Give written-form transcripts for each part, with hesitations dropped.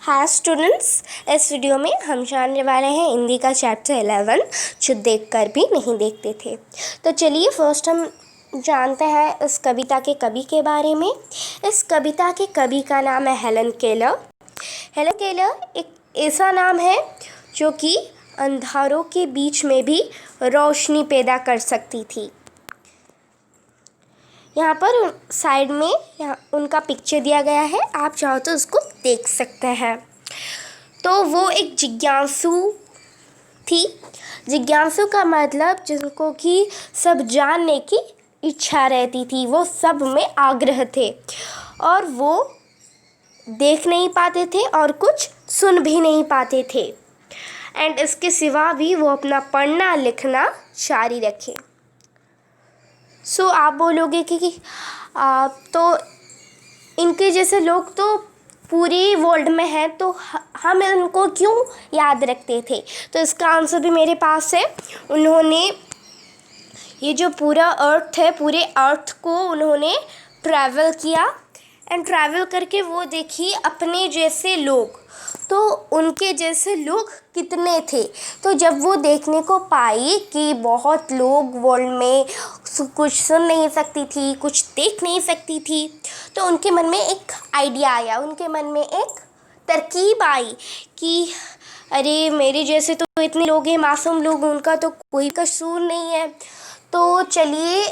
Hi students, इस video में हम जानने वाले हैं हिंदी का चैप्टर 11 जो देखकर भी नहीं देखते थे। तो चलिए फर्स्ट हम जानते हैं इस कविता के कवि के बारे में। इस कविता के कवि का नाम है हेलन केलर। हेलन केलर एक ऐसा नाम है जो कि अंधारों के बीच में भी रोशनी पैदा कर सकती थी। यहाँ पर साइड में यहाँ उनका पिक्चर दिया गया है, आप चाहो तो उसको देख सकते हैं। तो वो एक जिज्ञासु थी। जिज्ञासु का मतलब जिनको कि सब जानने की इच्छा रहती थी, वो सब में आग्रह थे और वो देख नहीं पाते थे और कुछ सुन भी नहीं पाते थे। एंड इसके सिवा भी वो अपना पढ़ना लिखना जारी रखे। सो आप बोलोगे कि तो इनके जैसे लोग तो पूरे वर्ल्ड में हैं, तो हम इनको क्यों याद रखते थे? तो इसका आंसर भी मेरे पास है। उन्होंने ये जो पूरा अर्थ है, पूरे अर्थ को उन्होंने ट्रैवल किया एंड ट्रैवल करके वो देखिए अपने जैसे लोग, तो उनके जैसे लोग कितने थे। तो जब वो देखने को पाई कि बहुत लोग वर्ल्ड में कुछ सुन नहीं सकती थी, कुछ देख नहीं सकती थी, तो उनके मन में एक आइडिया आया, उनके मन में एक तरकीब आई कि अरे मेरे जैसे तो इतने लोग हैं, मासूम लोग, उनका तो कोई कसूर नहीं है, तो चलिए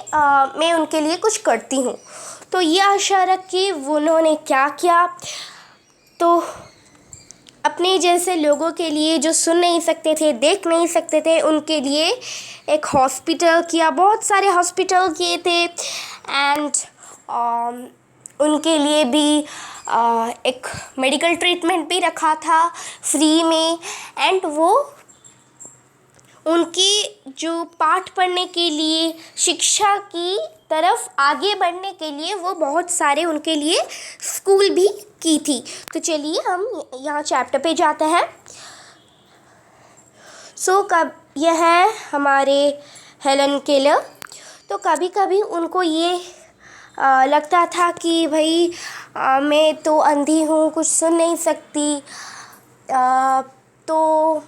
मैं उनके लिए कुछ करती हूँ। तो ये आशा रख के उन्होंने क्या किया, तो अपने जैसे लोगों के लिए जो सुन नहीं सकते थे, देख नहीं सकते थे, उनके लिए एक हॉस्पिटल किया, बहुत सारे हॉस्पिटल किए थे एंड उनके लिए भी एक मेडिकल ट्रीटमेंट भी रखा था फ्री में। एंड वो उनकी जो पाठ पढ़ने के लिए, शिक्षा की तरफ आगे बढ़ने के लिए वो बहुत सारे उनके लिए स्कूल भी की थी। तो चलिए हम यहाँ चैप्टर पे जाते हैं। कब यह है हमारे हेलन केलर। तो कभी कभी उनको ये लगता था कि भाई मैं तो अंधी हूँ, कुछ सुन नहीं सकती, तो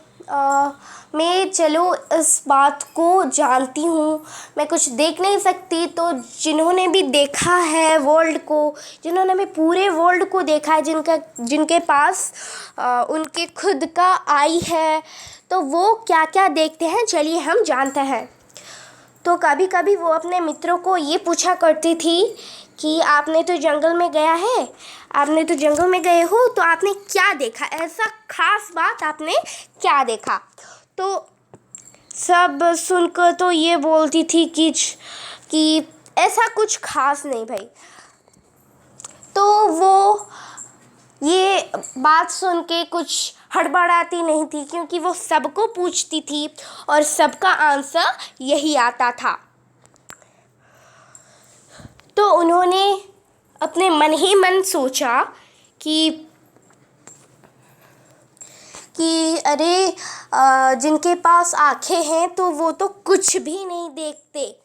मैं चलो इस बात को जानती हूँ, मैं कुछ देख नहीं सकती। तो जिन्होंने भी देखा है वर्ल्ड को, जिन्होंने भी पूरे वर्ल्ड को देखा है, जिनके पास उनके खुद का आई है, तो वो क्या क्या देखते हैं चलिए हम जानते हैं। तो कभी कभी वो अपने मित्रों को ये पूछा करती थी कि आपने तो जंगल में गया है, आपने तो जंगल में गए हो, तो आपने क्या देखा, ऐसा खास बात आपने क्या देखा? तो सब सुनकर तो ये बोलती थी कि ऐसा कुछ खास नहीं भाई। तो वो ये बात सुन के कुछ हड़बड़ाती नहीं थी, क्योंकि वो सबको पूछती थी और सबका आंसर यही आता था। तो उन्होंने अपने मन ही मन सोचा कि अरे जिनके पास आँखें हैं तो वो तो कुछ भी नहीं देखते,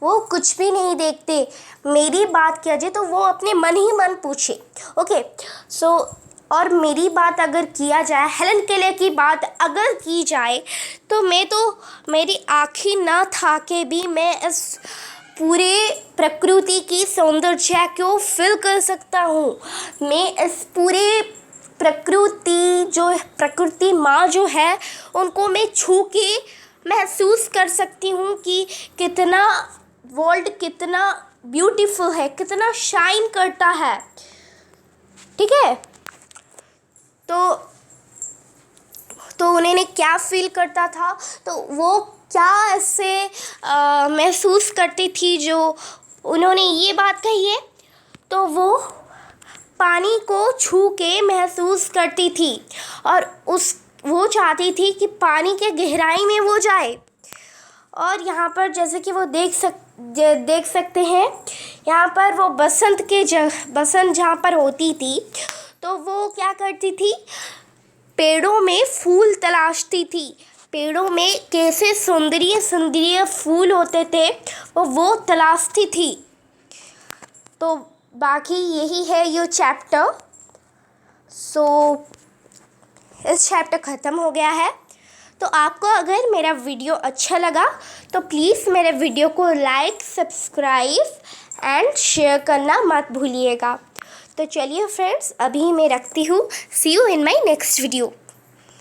वो कुछ भी नहीं देखते, मेरी बात किया जाए तो वो अपने मन ही मन पूछे। ओके, और मेरी बात अगर किया जाए, हेलन केलर की बात अगर की जाए, तो मेरी आँखें ना था के भी मैं इस पूरे प्रकृति की सौंदर्य को फील कर सकता हूँ। मैं इस पूरे प्रकृति माँ जो है, उनको मैं छू के महसूस कर सकती हूँ कि कितना वर्ल्ड कितना ब्यूटीफुल है, कितना शाइन करता है। ठीक है, तो उन्होंने क्या फील करता था, तो वो क्या ऐसे महसूस करती थी जो उन्होंने ये बात कही है, तो वो पानी को छू के महसूस करती थी और वो चाहती थी कि पानी के गहराई में वो जाए। और यहाँ पर जैसे कि वो देख सकते हैं, यहाँ पर वो बसंत जहाँ पर होती थी, तो वो क्या करती थी, पेड़ों में फूल तलाशती थी, पेड़ों में कैसे सुंदर फूल होते थे वो तलाशती थी। तो बाकी यही है ये चैप्टर। इस चैप्टर ख़त्म हो गया है। तो आपको अगर मेरा वीडियो अच्छा लगा तो प्लीज़ मेरे वीडियो को लाइक, सब्सक्राइब एंड शेयर करना मत भूलिएगा। तो चलिए फ्रेंड्स, अभी मैं रखती हूँ। See you in my next video.